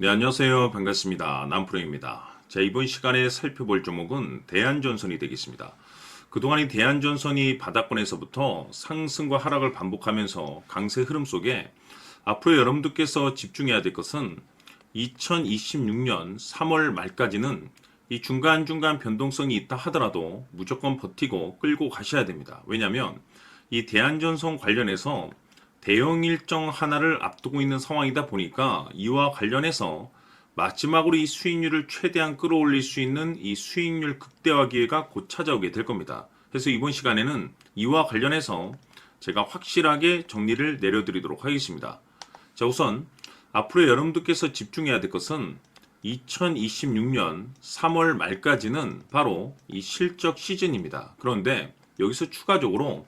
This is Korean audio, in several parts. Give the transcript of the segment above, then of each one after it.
네, 안녕하세요. 반갑습니다. 남프로입니다. 자, 이번 시간에 살펴볼 종목은 대한전선이 되겠습니다. 그동안 이 대한전선이 바닥권에서부터 상승과 하락을 반복하면서 강세 흐름 속에 앞으로 여러분들께서 집중해야 될 것은 2026년 3월 말까지는 이 중간중간 변동성이 있다 하더라도 무조건 버티고 끌고 가셔야 됩니다. 왜냐하면 이 대한전선 관련해서 대형 일정 하나를 앞두고 있는 상황이다 보니까 이와 관련해서 마지막으로 이 수익률을 최대한 끌어올릴 수 있는 이 수익률 극대화 기회가 곧 찾아오게 될 겁니다. 그래서 이번 시간에는 이와 관련해서 제가 확실하게 정리를 내려드리도록 하겠습니다. 자, 우선 앞으로 여러분들께서 집중해야 될 것은 2026년 3월 말까지는 바로 이 실적 시즌입니다. 그런데 여기서 추가적으로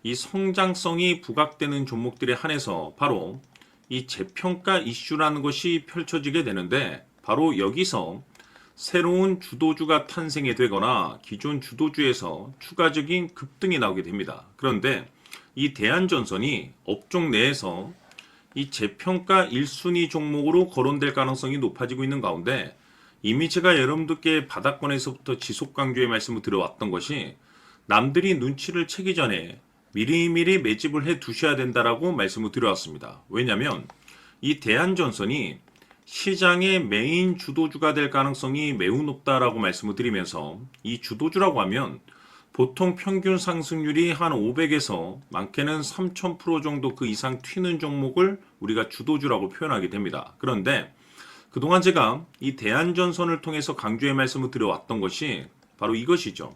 이 성장성이 부각되는 종목들에 한해서 바로 이 재평가 이슈라는 것이 펼쳐지게 되는데, 바로 여기서 새로운 주도주가 탄생이 되거나 기존 주도주에서 추가적인 급등이 나오게 됩니다. 그런데 이 대한전선이 업종 내에서 이 재평가 1순위 종목으로 거론될 가능성이 높아지고 있는 가운데, 이미 제가 여러분들께 바닥권에서부터 지속 강조의 말씀을 드려왔던 것이 남들이 눈치를 채기 전에 미리미리 매집을 해 두셔야 된다라고 말씀을 드려왔습니다. 왜냐하면 이 대한전선이 시장의 메인 주도주가 될 가능성이 매우 높다라고 말씀을 드리면서, 이 주도주라고 하면 보통 평균 상승률이 한 500에서 많게는 3000% 정도 그 이상 튀는 종목을 우리가 주도주라고 표현하게 됩니다. 그런데 그동안 제가 이 대한전선을 통해서 강조의 말씀을 드려왔던 것이 바로 이것이죠.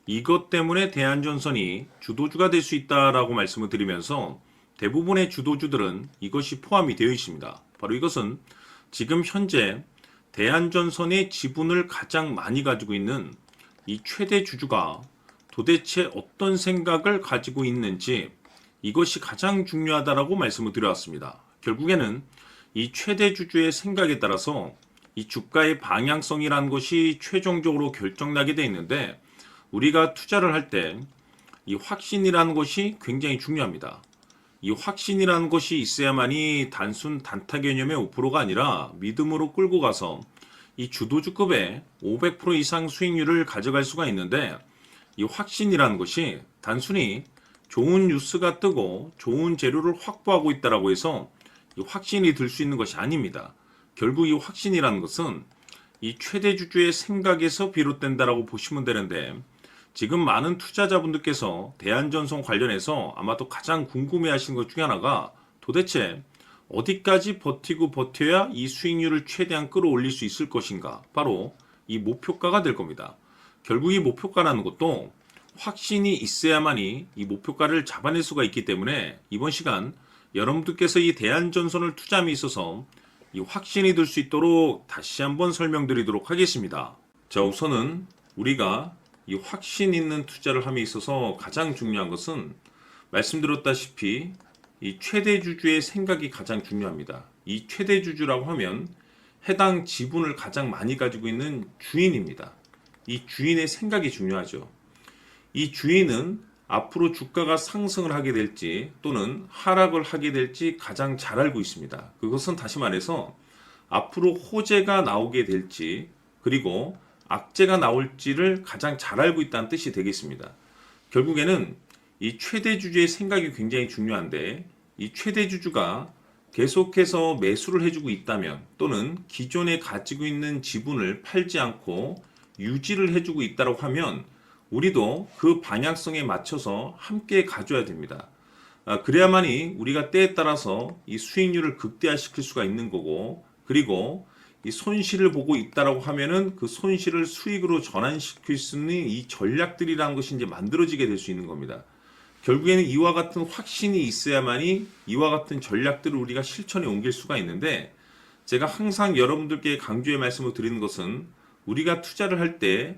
이것 때문에 대한전선이 주도주가 될 수 있다라고 말씀을 드리면서 대부분의 주도주들은 이것이 포함이 되어 있습니다. 바로 이것은 지금 현재 대한전선의 지분을 가장 많이 가지고 있는 이 최대 주주가 도대체 어떤 생각을 가지고 있는지, 이것이 가장 중요하다라고 말씀을 드려왔습니다. 결국에는 이 최대 주주의 생각에 따라서 이 주가의 방향성이라는 것이 최종적으로 결정나게 되어 있는데, 우리가 투자를 할 때 이 확신이라는 것이 굉장히 중요합니다. 이 확신이라는 것이 있어야만이 단순 단타 개념의 5%가 아니라 믿음으로 끌고 가서 이 주도주급의 500% 이상 수익률을 가져갈 수가 있는데, 이 확신이라는 것이 단순히 좋은 뉴스가 뜨고 좋은 재료를 확보하고 있다라고 해서 이 확신이 들 수 있는 것이 아닙니다. 결국 이 확신이라는 것은 이 최대 주주의 생각에서 비롯된다라고 보시면 되는데, 지금 많은 투자자분들께서 대한전선 관련해서 아마도 가장 궁금해하시는 것 중에 하나가 도대체 어디까지 버티고 버텨야 이 수익률을 최대한 끌어올릴 수 있을 것인가, 바로 이 목표가가 될 겁니다. 결국 이 목표가라는 것도 확신이 있어야만이 이 목표가를 잡아낼 수가 있기 때문에 이번 시간 여러분들께서 이 대한전선을 투자함에 있어서 이 확신이 들 수 있도록 다시 한번 설명드리도록 하겠습니다. 자, 우선은 우리가 이 확신 있는 투자를 함에 있어서 가장 중요한 것은 말씀드렸다시피 이 최대 주주의 생각이 가장 중요합니다. 이 최대 주주라고 하면 해당 지분을 가장 많이 가지고 있는 주인입니다. 이 주인의 생각이 중요하죠. 이 주인은 앞으로 주가가 상승을 하게 될지 또는 하락을 하게 될지 가장 잘 알고 있습니다. 그것은 다시 말해서 앞으로 호재가 나오게 될지 그리고 악재가 나올지를 가장 잘 알고 있다는 뜻이 되겠습니다. 결국에는 이 최대 주주의 생각이 굉장히 중요한데, 이 최대 주주가 계속해서 매수를 해주고 있다면 또는 기존에 가지고 있는 지분을 팔지 않고 유지를 해주고 있다고 하면 우리도 그 방향성에 맞춰서 함께 가져야 됩니다. 그래야만이 우리가 때에 따라서 이 수익률을 극대화시킬 수가 있는 거고, 그리고 이 손실을 보고 있다라고 하면은 그 손실을 수익으로 전환시킬 수 있는 이 전략들이라는 것이 이제 만들어지게 될 수 있는 겁니다. 결국에는 이와 같은 확신이 있어야만이 이와 같은 전략들을 우리가 실천에 옮길 수가 있는데, 제가 항상 여러분들께 강조의 말씀을 드리는 것은 우리가 투자를 할 때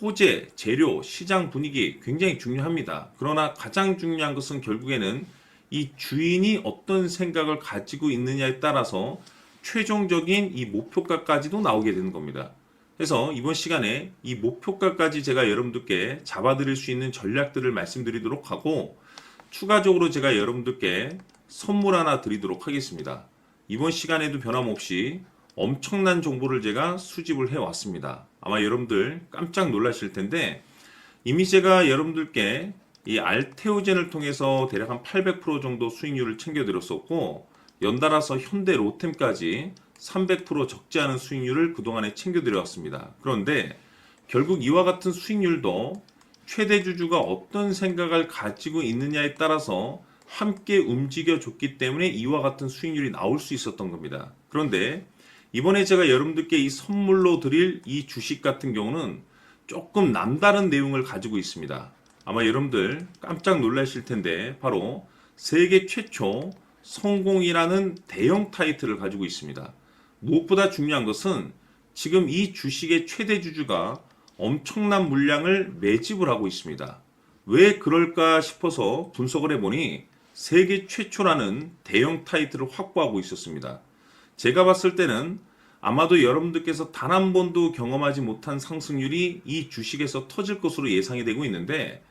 호재, 재료, 시장 분위기 굉장히 중요합니다. 그러나 가장 중요한 것은 결국에는 이 주인이 어떤 생각을 가지고 있느냐에 따라서 최종적인 이 목표가까지도 나오게 되는 겁니다. 그래서 이번 시간에 이 목표가까지 제가 여러분들께 잡아드릴 수 있는 전략들을 말씀드리도록 하고, 추가적으로 제가 여러분들께 선물 하나 드리도록 하겠습니다. 이번 시간에도 변함없이 엄청난 정보를 제가 수집을 해왔습니다. 아마 여러분들 깜짝 놀라실 텐데 이미 제가 여러분들께 이 알테오젠을 통해서 대략 한 800% 정도 수익률을 챙겨드렸었고 연달아서 현대 로템까지 300% 적지 않은 수익률을 그동안에 챙겨드려왔습니다. 그런데 결국 이와 같은 수익률도 최대 주주가 어떤 생각을 가지고 있느냐에 따라서 함께 움직여줬기 때문에 이와 같은 수익률이 나올 수 있었던 겁니다. 그런데 이번에 제가 여러분들께 이 선물로 드릴 이 주식 같은 경우는 조금 남다른 내용을 가지고 있습니다. 아마 여러분들 깜짝 놀라실 텐데 바로 세계 최초 성공이라는 대형 타이틀을 가지고 있습니다. 무엇보다 중요한 것은 지금 이 주식의 최대 주주가 엄청난 물량을 매집을 하고 있습니다. 왜 그럴까 싶어서 분석을 해보니 세계 최초라는 대형 타이틀을 확보하고 있었습니다. 제가 봤을 때는 아마도 여러분들께서 단 한 번도 경험하지 못한 상승률이 이 주식에서 터질 것으로 예상이 되고 있는데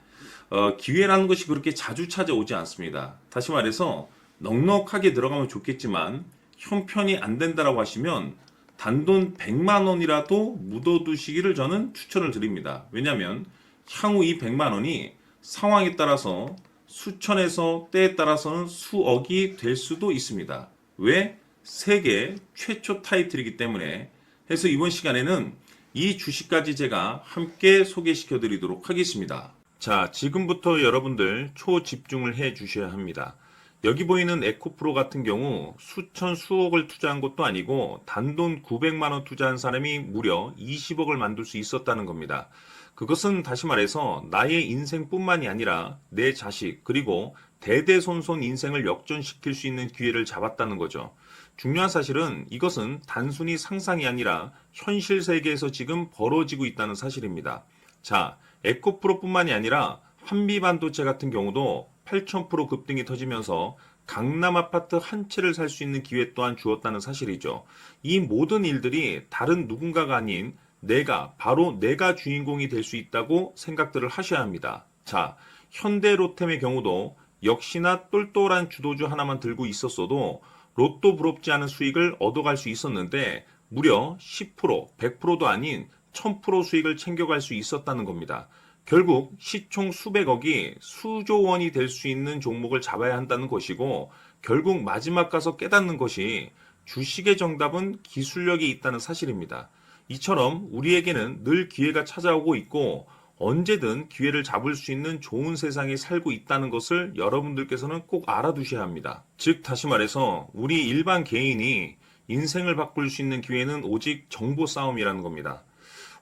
기회라는 것이 그렇게 자주 찾아오지 않습니다. 다시 말해서 넉넉하게 들어가면 좋겠지만 형편이 안 된다라고 하시면 단돈 100만 원이라도 묻어두시기를 저는 추천을 드립니다. 왜냐하면 향후 이 100만 원이 상황에 따라서 수천에서 때에 따라서는 수억이 될 수도 있습니다. 왜? 세계 최초 타이틀이기 때문에. 해서 이번 시간에는 이 주식까지 제가 함께 소개시켜 드리도록 하겠습니다. 자, 지금부터 여러분들 초집중을 해 주셔야 합니다. 여기 보이는 에코프로 같은 경우 수천 수억을 투자한 것도 아니고 단돈 900만 원 투자한 사람이 무려 20억을 만들 수 있었다는 겁니다. 그것은 다시 말해서 나의 인생뿐만이 아니라 내 자식 그리고 대대손손 인생을 역전시킬 수 있는 기회를 잡았다는 거죠. 중요한 사실은 이것은 단순히 상상이 아니라 현실 세계에서 지금 벌어지고 있다는 사실입니다. 자, 에코프로뿐만이 아니라 한미반도체 같은 경우도 8,000% 급등이 터지면서 강남 아파트 한 채를 살 수 있는 기회 또한 주었다는 사실이죠. 이 모든 일들이 다른 누군가가 아닌 바로 내가 주인공이 될 수 있다고 생각들을 하셔야 합니다. 자, 현대로템의 경우도 역시나 똘똘한 주도주 하나만 들고 있었어도 로또 부럽지 않은 수익을 얻어갈 수 있었는데 무려 10%, 100%도 아닌 1000% 수익을 챙겨갈 수 있었다는 겁니다. 결국 시총 수백억이 수조 원이 될 수 있는 종목을 잡아야 한다는 것이고 결국 마지막 가서 깨닫는 것이 주식의 정답은 기술력이 있다는 사실입니다. 이처럼 우리에게는 늘 기회가 찾아오고 있고 언제든 기회를 잡을 수 있는 좋은 세상에 살고 있다는 것을 여러분들께서는 꼭 알아두셔야 합니다. 즉 다시 말해서 우리 일반 개인이 인생을 바꿀 수 있는 기회는 오직 정보 싸움이라는 겁니다.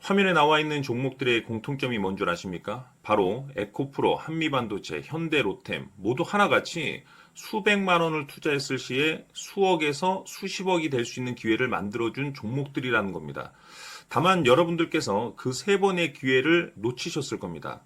화면에 나와 있는 종목들의 공통점이 뭔 줄 아십니까? 바로 에코프로, 한미반도체, 현대로템 모두 하나같이 수백만 원을 투자했을 시에 수억에서 수십억이 될 수 있는 기회를 만들어준 종목들이라는 겁니다. 다만 여러분들께서 그 세 번의 기회를 놓치셨을 겁니다.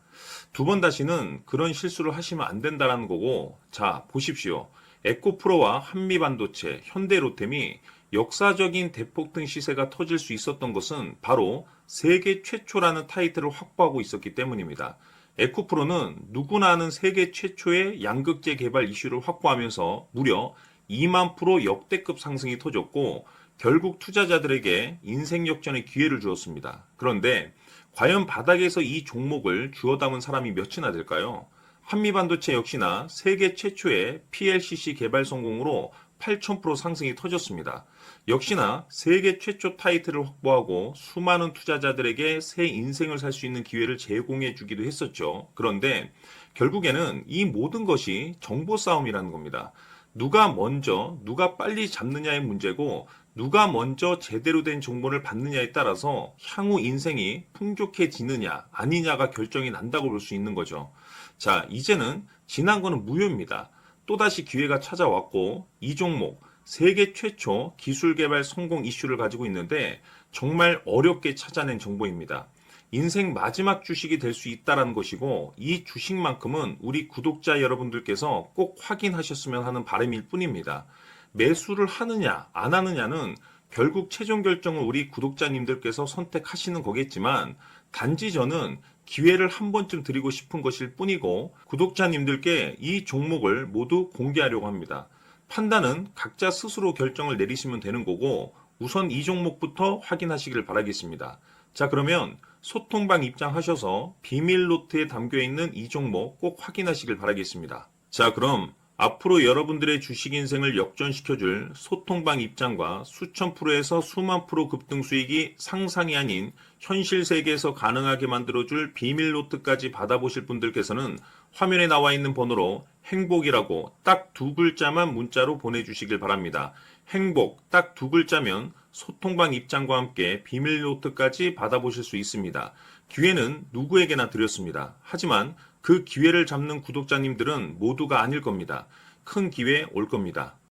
두 번 다시는 그런 실수를 하시면 안 된다는 거고, 자, 보십시오. 에코프로와 한미반도체, 현대로템이 역사적인 대폭등 시세가 터질 수 있었던 것은 바로 세계 최초라는 타이틀을 확보하고 있었기 때문입니다. 에코프로는 누구나 아는 세계 최초의 양극재 개발 이슈를 확보하면서 무려 2만 프로 역대급 상승이 터졌고 결국 투자자들에게 인생 역전의 기회를 주었습니다. 그런데 과연 바닥에서 이 종목을 주워 담은 사람이 몇이나 될까요? 한미반도체 역시나 세계 최초의 PLCC 개발 성공으로 8,000% 상승이 터졌습니다. 역시나 세계 최초 타이틀을 확보하고 수많은 투자자들에게 새 인생을 살 수 있는 기회를 제공해 주기도 했었죠. 그런데 결국에는 이 모든 것이 정보 싸움이라는 겁니다. 누가 먼저, 누가 빨리 잡느냐의 문제고 누가 먼저 제대로 된 정보를 받느냐에 따라서 향후 인생이 풍족해지느냐 아니냐가 결정이 난다고 볼 수 있는 거죠. 자, 이제는 지난 거는 무효입니다. 또다시 기회가 찾아왔고 이 종목 세계 최초 기술 개발 성공 이슈를 가지고 있는데 정말 어렵게 찾아낸 정보입니다. 인생 마지막 주식이 될 수 있다는 것이고 이 주식만큼은 우리 구독자 여러분들께서 꼭 확인하셨으면 하는 바람일 뿐입니다. 매수를 하느냐 안 하느냐는 결국 최종 결정을 우리 구독자님들께서 선택하시는 거겠지만 단지 저는 기회를 한 번쯤 드리고 싶은 것일 뿐이고 구독자님들께 이 종목을 모두 공개하려고 합니다. 판단은 각자 스스로 결정을 내리시면 되는 거고 우선 이 종목부터 확인하시길 바라겠습니다. 자, 그러면 소통방 입장하셔서 비밀 노트에 담겨 있는 이 종목 꼭 확인하시길 바라겠습니다. 자, 그럼 앞으로 여러분들의 주식 인생을 역전시켜줄 소통방 입장과 수천 프로에서 수만 프로 급등 수익이 상상이 아닌 현실 세계에서 가능하게 만들어줄 비밀 노트까지 받아보실 분들께서는 화면에 나와 있는 번호로 행복이라고 딱 두 글자만 문자로 보내주시길 바랍니다. 행복 딱 두 글자면 소통방 입장과 함께 비밀 노트까지 받아보실 수 있습니다. 기회는 누구에게나 드렸습니다. 하지만 그 기회를 잡는 구독자님들은 모두가 아닐 겁니다. 큰 기회 올 겁니다.